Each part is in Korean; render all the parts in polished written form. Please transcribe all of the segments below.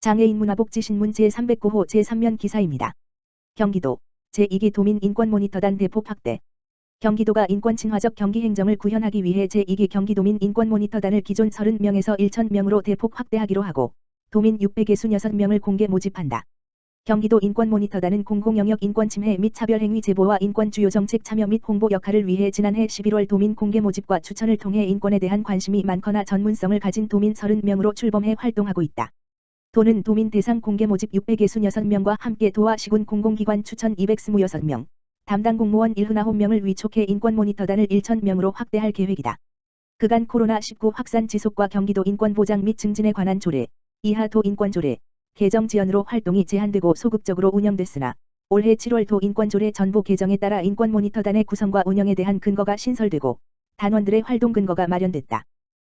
장애인 문화복지신문 제309호 제3면 기사입니다. 경기도 제2기 도민인권모니터단 대폭 확대. 경기도가 인권 친화적 경기 행정을 구현하기 위해 제2기 경기도민 인권모니터단을 기존 30명에서 1,000명으로 대폭 확대하기로 하고 도민 666명을 공개 모집한다. 경기도 인권모니터단은 공공영역 인권침해 및 차별행위 제보와 인권 주요 정책 참여 및 홍보 역할을 위해 지난해 11월 도민 공개 모집과 추천을 통해 인권에 대한 관심이 많거나 전문성을 가진 도민 30명으로 출범해 활동하고 있다. 도는 도민 대상 공개 모집 666명과 함께 도와 시군 공공기관 추천 226명, 담당 공무원 79명을 위촉해 인권모니터단을 1,000명으로 확대할 계획이다. 그간 코로나19 확산 지속과 경기도 인권보장 및 증진에 관한 조례, 이하 도 인권조례, 개정 지연으로 활동이 제한되고 소극적으로 운영됐으나 올해 7월 도 인권조례 전부 개정에 따라 인권모니터단의 구성과 운영에 대한 근거가 신설되고 단원들의 활동 근거가 마련됐다.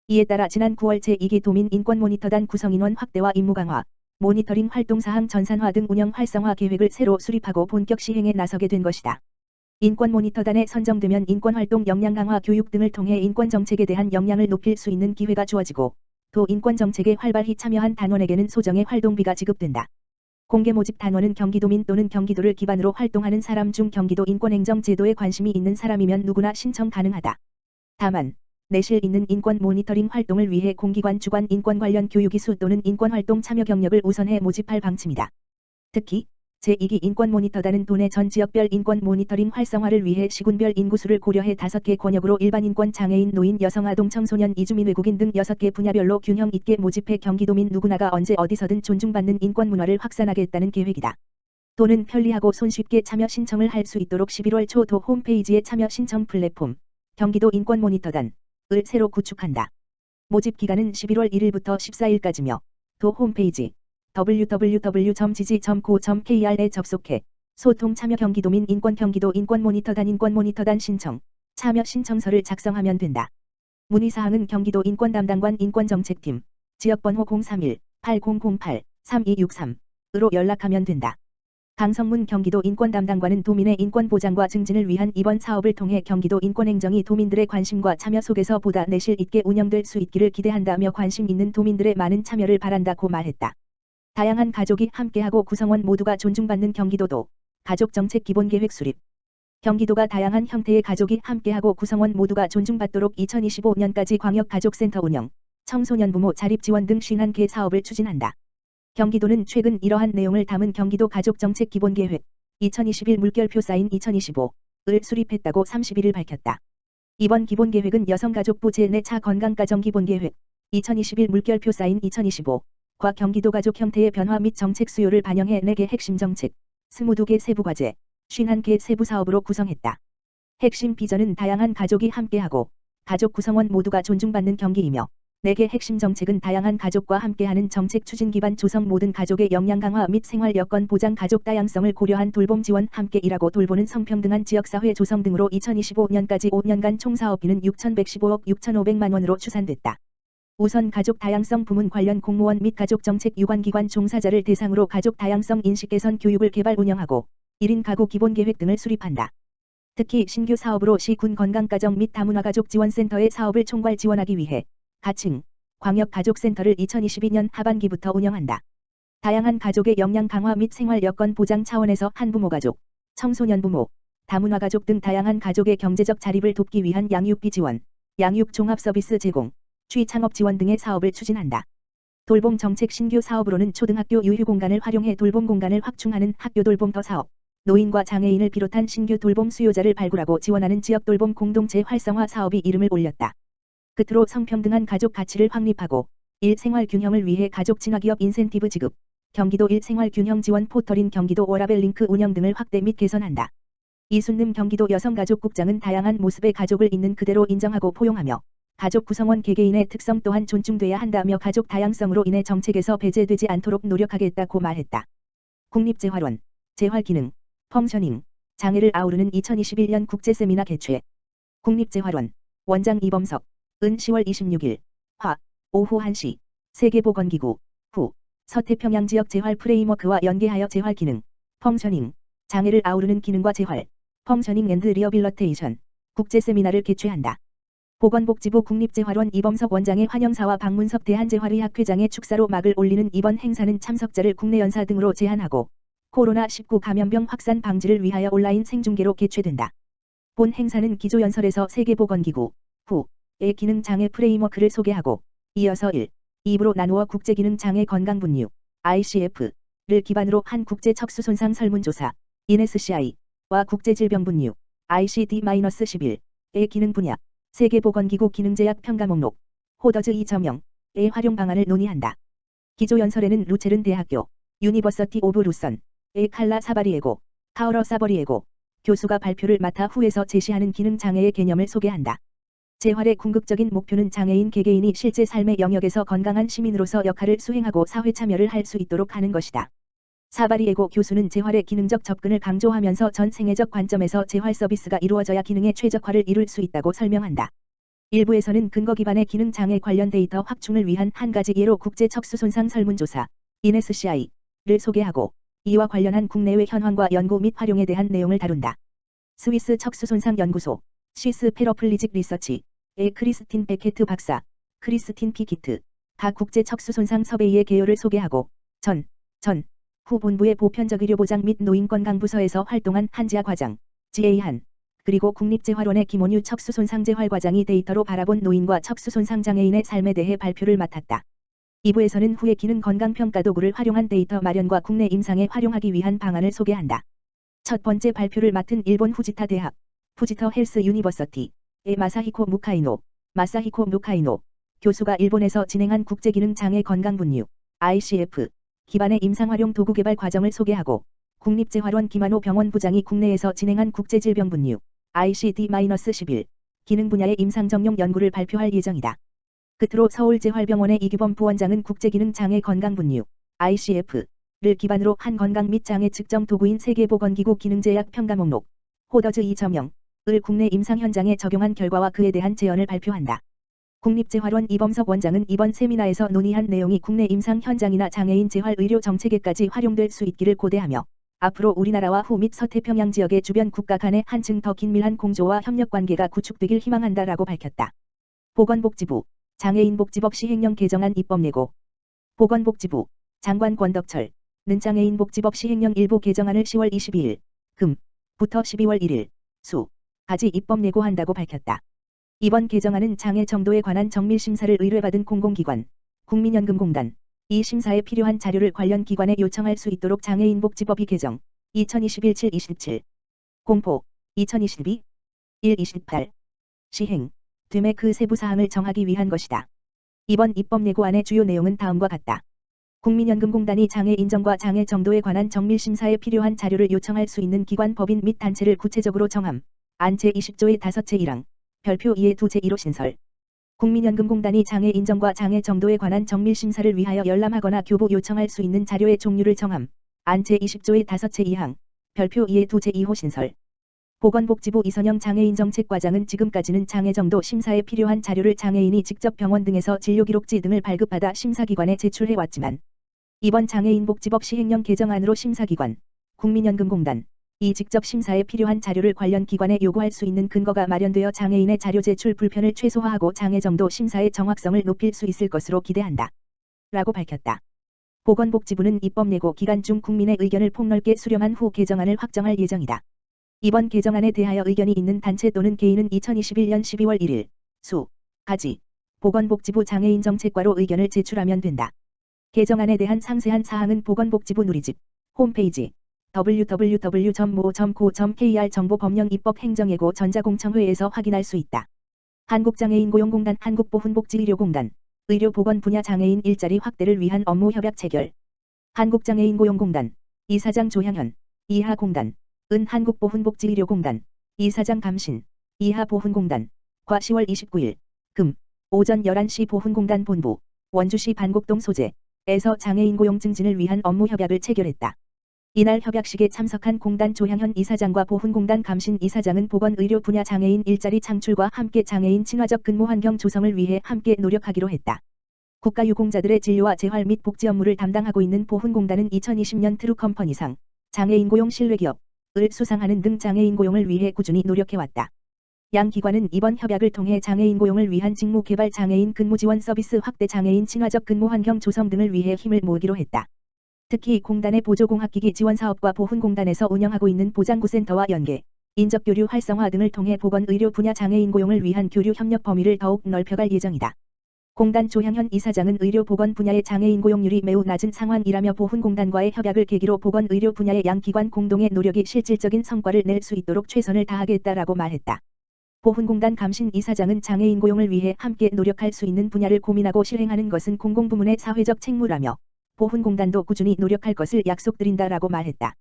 이에 따라 지난 9월 제2기 도민 인권모니터단 구성인원 확대와 임무 강화, 모니터링 활동사항 전산화 등 운영 활성화 계획을 새로 수립하고 본격 시행에 나서게 된 것이다. 인권모니터단에 선정되면 인권활동 역량 강화 교육 등을 통해 인권정책에 대한 역량을 높일 수 있는 기회가 주어지고 또 인권정책에 활발히 참여한 단원에게는 소정의 활동비가 지급된다. 공개 모집 단원은 경기도민 또는 경기도를 기반으로 활동하는 사람 중 경기도 인권행정제도에 관심이 있는 사람이면 누구나 신청 가능하다. 다만 내실 있는 인권 모니터링 활동을 위해 공기관 주관 인권 관련 교육이수 또는 인권활동 참여 경력을 우선해 모집할 방침이다. 특히 제2기 인권모니터단은 도내 전 지역별 인권 모니터링 활성화를 위해 시군별 인구수를 고려해 5개 권역으로 일반 인권 장애인 노인 여성 아동 청소년 이주민 외국인 등 6개 분야별로 균형 있게 모집해 경기도민 누구나가 언제 어디서든 존중받는 인권 문화를 확산하겠다는 계획이다. 도는 편리하고 손쉽게 참여 신청을 할 수 있도록 11월 초 도 홈페이지에 참여 신청 플랫폼 경기도 인권모니터단 을 새로 구축한다. 모집 기간은 11월 1일부터 14일까지며 도 홈페이지 www.gg.co.kr에 접속해 소통 참여 경기도민 인권 경기도 인권모니터단 인권모니터단 신청 참여 신청서를 작성하면 된다. 문의사항은 경기도 인권담당관 인권정책팀 지역번호 031-8008-3263으로 연락하면 된다. 강성문 경기도 인권담당관은 도민의 인권 보장과 증진을 위한 이번 사업을 통해 경기도 인권행정이 도민들의 관심과 참여 속에서 보다 내실 있게 운영될 수 있기를 기대한다며 관심 있는 도민들의 많은 참여를 바란다고 말했다. 다양한 가족이 함께하고 구성원 모두가 존중받는 경기도도 가족정책 기본계획 수립. 경기도가 다양한 형태의 가족이 함께하고 구성원 모두가 존중받도록 2025년까지 광역가족센터 운영, 청소년 부모 자립 지원 등 51개 사업을 추진한다. 경기도는 최근 이러한 내용을 담은 경기도 가족정책 기본계획 2021 물결표 사인 2025을 수립했다고 31일 밝혔다. 이번 기본계획은 여성가족부 제4차 건강가정기본계획 2021 물결표 사인 2025과 경기도 가족 형태의 변화 및 정책 수요를 반영해 4개 핵심 정책, 22개 세부과제, 51개 세부사업으로 구성했다. 핵심 비전은 다양한 가족이 함께하고 가족 구성원 모두가 존중받는 경기이며 4개 핵심 정책은 다양한 가족과 함께하는 정책 추진 기반 조성 모든 가족의 역량 강화 및 생활 여건 보장 가족 다양성을 고려한 돌봄 지원 함께 일하고 돌보는 성평등한 지역사회 조성 등으로 2025년까지 5년간 총 사업비는 6,115억 6,500만 원으로 추산됐다. 우선 가족 다양성 부문 관련 공무원 및 가족정책 유관기관 종사자를 대상으로 가족 다양성 인식 개선 교육을 개발 운영하고 1인 가구 기본계획 등을 수립한다. 특히 신규 사업으로 시군 건강가정 및 다문화가족 지원센터의 사업을 총괄 지원하기 위해 가칭 광역가족센터를 2022년 하반기부터 운영한다. 다양한 가족의 역량 강화 및 생활 여건 보장 차원에서 한부모 가족, 청소년 부모, 다문화 가족 등 다양한 가족의 경제적 자립을 돕기 위한 양육비 지원, 양육 종합 서비스 제공, 취창업 지원 등의 사업을 추진한다. 돌봄 정책 신규 사업으로는 초등학교 유휴 공간을 활용해 돌봄 공간을 확충하는 학교 돌봄터 사업, 노인과 장애인을 비롯한 신규 돌봄 수요자를 발굴하고 지원하는 지역 돌봄 공동체 활성화 사업이 이름을 올렸다. 끝으로 성평등한 가족 가치를 확립하고 일생활 균형을 위해 가족 친화기업 인센티브 지급, 경기도 일생활 균형 지원 포털인 경기도 워라벨 링크 운영 등을 확대 및 개선한다. 이순름 경기도 여성가족국장은 다양한 모습의 가족을 있는 그대로 인정하고 포용하며 가족 구성원 개개인의 특성 또한 존중돼야 한다며 가족 다양성으로 인해 정책에서 배제되지 않도록 노력하겠다고 말했다. 국립재활원, 재활기능, 펑셔닝, 장애를 아우르는 2021년 국제세미나 개최. 국립재활원, 원장 이범석, 은 10월 26일, 화, 오후 1시, 세계보건기구, 후, 서태평양 지역 재활 프레임워크와 연계하여 재활기능, 펑셔닝, 장애를 아우르는 기능과 재활, 펑셔닝 앤드 리어빌러테이션, 국제세미나를 개최한다. 보건복지부 국립재활원 이범석 원장의 환영사와 박문석 대한재활의학 회장의 축사로 막을 올리는 이번 행사는 참석자를 국내 연사 등으로 제한하고 코로나19 감염병 확산 방지를 위하여 온라인 생중계로 개최된다. 본 행사는 기조연설에서 세계보건기구 WHO의 기능장애 프레임워크를 소개하고 이어서 1, 2부로 나누어 국제기능장애 건강분류 ICF를 기반으로 한 국제척수손상 설문조사 INSCI와 국제질병분류 ICD-11의 기능 분야 세계보건기구 기능제약 평가 목록 호더즈 2.0의 활용 방안을 논의한다. 기조연설에는 루체른 대학교 유니버서티 오브 루선의 칼라 사바리에고 타우러 사버리에고 교수가 발표를 맡아 후에서 제시하는 기능장애의 개념을 소개한다. 재활의 궁극적인 목표는 장애인 개개인이 실제 삶의 영역에서 건강한 시민으로서 역할을 수행하고 사회 참여를 할 수 있도록 하는 것이다. 사바리에고 교수는 재활의 기능적 접근을 강조하면서 전 생애적 관점에서 재활 서비스가 이루어져야 기능의 최적화를 이룰 수 있다고 설명한다. 일부에서는 근거 기반의 기능장애 관련 데이터 확충을 위한 한 가지 예로 국제척수손상 설문조사 INSCI를 소개하고 이와 관련한 국내외 현황과 연구 및 활용에 대한 내용을 다룬다. 스위스 척수손상연구소 스위스 페러플리직 리서치의 크리스틴 베케트 박사, 크리스틴 피키트, 각 국제척수손상 섭외의 개요를 소개하고 후 본부의 보편적 의료보장 및 노인건강부서에서 활동한 한지아 과장, GA한, 그리고 국립재활원의 김원유 척수손상재활과장이 데이터로 바라본 노인과 척수손상 장애인의 삶에 대해 발표를 맡았다. 2부에서는 후의 기능건강평가 도구를 활용한 데이터 마련과 국내 임상에 활용하기 위한 방안을 소개한다. 첫 번째 발표를 맡은 일본 후지타 대학, 후지터 헬스 유니버서티의 마사히코 무카이노 교수가 일본에서 진행한 국제기능장애 건강분류 ICF 기반의 임상활용 도구 개발 과정을 소개하고 국립재활원 김한호 병원 부장이 국내에서 진행한 국제질병분류 ICD-11 기능 분야의 임상정용 연구를 발표할 예정이다. 끝으로 서울재활병원의 이규범 부원장은 국제기능장애 건강분류 ICF를 기반으로 한 건강 및 장애 측정 도구인 세계보건기구 기능제약 평가 목록 호더즈 2.0을 국내 임상 현장에 적용한 결과와 그에 대한 제언을 발표한다. 국립재활원 이범석 원장은 이번 세미나에서 논의한 내용이 국내 임상 현장이나 장애인 재활 의료 정책에까지 활용될 수 있기를 고대하며 앞으로 우리나라와 후 및 서태평양 지역의 주변 국가 간의 한층 더 긴밀한 공조와 협력관계가 구축되길 희망한다라고 밝혔다. 보건복지부 장애인복지법 시행령 개정안 입법 예고 보건복지부 장관 권덕철 는 장애인복지법 시행령 일부 개정안을 10월 22일 금부터 12월 1일 수까지 입법 예고한다고 밝혔다. 이번 개정안은 장애 정도에 관한 정밀심사를 의뢰받은 공공기관, 국민연금공단, 이 심사에 필요한 자료를 관련 기관에 요청할 수 있도록 장애인복지법이 개정, 2021 7-27, 공포, 2022, 1-28, 시행, 됨의 그 세부 사항을 정하기 위한 것이다. 이번 입법 예고안의 주요 내용은 다음과 같다. 국민연금공단이 장애 인정과 장애 정도에 관한 정밀심사에 필요한 자료를 요청할 수 있는 기관 법인 및 단체를 구체적으로 정함, 안 제20조의 5제 1항. 별표 2의 2제 1호 신설. 국민연금공단이 장애 인정과 장애 정도에 관한 정밀심사를 위하여 열람하거나 교부 요청할 수 있는 자료의 종류를 정함. 안 제20조의 5제 2항. 별표 2의 2제 2호 신설. 보건복지부 이선영 장애인정책과장은 지금까지는 장애 정도 심사에 필요한 자료를 장애인이 직접 병원 등에서 진료기록지 등을 발급받아 심사기관에 제출해왔지만 이번 장애인복지법 시행령 개정안으로 심사기관, 국민연금공단, 이 직접 심사에 필요한 자료를 관련 기관에 요구할 수 있는 근거가 마련되어 장애인의 자료 제출 불편을 최소화하고 장애 정도 심사의 정확성을 높일 수 있을 것으로 기대한다. 라고 밝혔다. 보건복지부는 입법 예고 기간 중 국민의 의견을 폭넓게 수렴한 후 개정안을 확정할 예정이다. 이번 개정안에 대하여 의견이 있는 단체 또는 개인은 2021년 12월 1일 수까지 보건복지부 장애인정책과로 의견을 제출하면 된다. 개정안에 대한 상세한 사항은 보건복지부 누리집 홈페이지 www.mo.go.kr 정보법령입법행정예고 전자공청회에서 확인할 수 있다. 한국장애인고용공단 한국보훈복지의료공단 의료보건 분야 장애인 일자리 확대를 위한 업무 협약 체결 한국장애인고용공단 이사장 조향현 이하공단 은 한국보훈복지의료공단 이사장 감신 이하보훈공단 과 10월 29일 금 오전 11시 보훈공단 본부 원주시 반곡동 소재에서 장애인 고용 증진을 위한 업무 협약을 체결했다. 이날 협약식에 참석한 공단 조향현 이사장과 보훈공단 감신 이사장은 보건의료 분야 장애인 일자리 창출과 함께 장애인 친화적 근무 환경 조성을 위해 함께 노력하기로 했다. 국가유공자들의 진료와 재활 및 복지 업무를 담당하고 있는 보훈공단은 2020년 트루컴퍼니상 장애인 고용 신뢰기업을 수상하는 등 장애인 고용을 위해 꾸준히 노력해왔다. 양 기관은 이번 협약을 통해 장애인 고용을 위한 직무 개발, 장애인 근무 지원 서비스 확대, 장애인 친화적 근무 환경 조성 등을 위해 힘을 모으기로 했다. 특히 공단의 보조공학기기 지원 사업과 보훈공단에서 운영하고 있는 보장구센터와 연계, 인적교류 활성화 등을 통해 보건의료 분야 장애인 고용을 위한 교류 협력 범위를 더욱 넓혀갈 예정이다. 공단 조향현 이사장은 의료보건 분야의 장애인 고용률이 매우 낮은 상황이라며 보훈공단과의 협약을 계기로 보건의료 분야의 양 기관 공동의 노력이 실질적인 성과를 낼 수 있도록 최선을 다하겠다라고 말했다. 보훈공단 감신 이사장은 장애인 고용을 위해 함께 노력할 수 있는 분야를 고민하고 실행하는 것은 공공부문의 사회적 책무라며 보훈공단도 꾸준히 노력할 것을 약속드린다라고 말했다.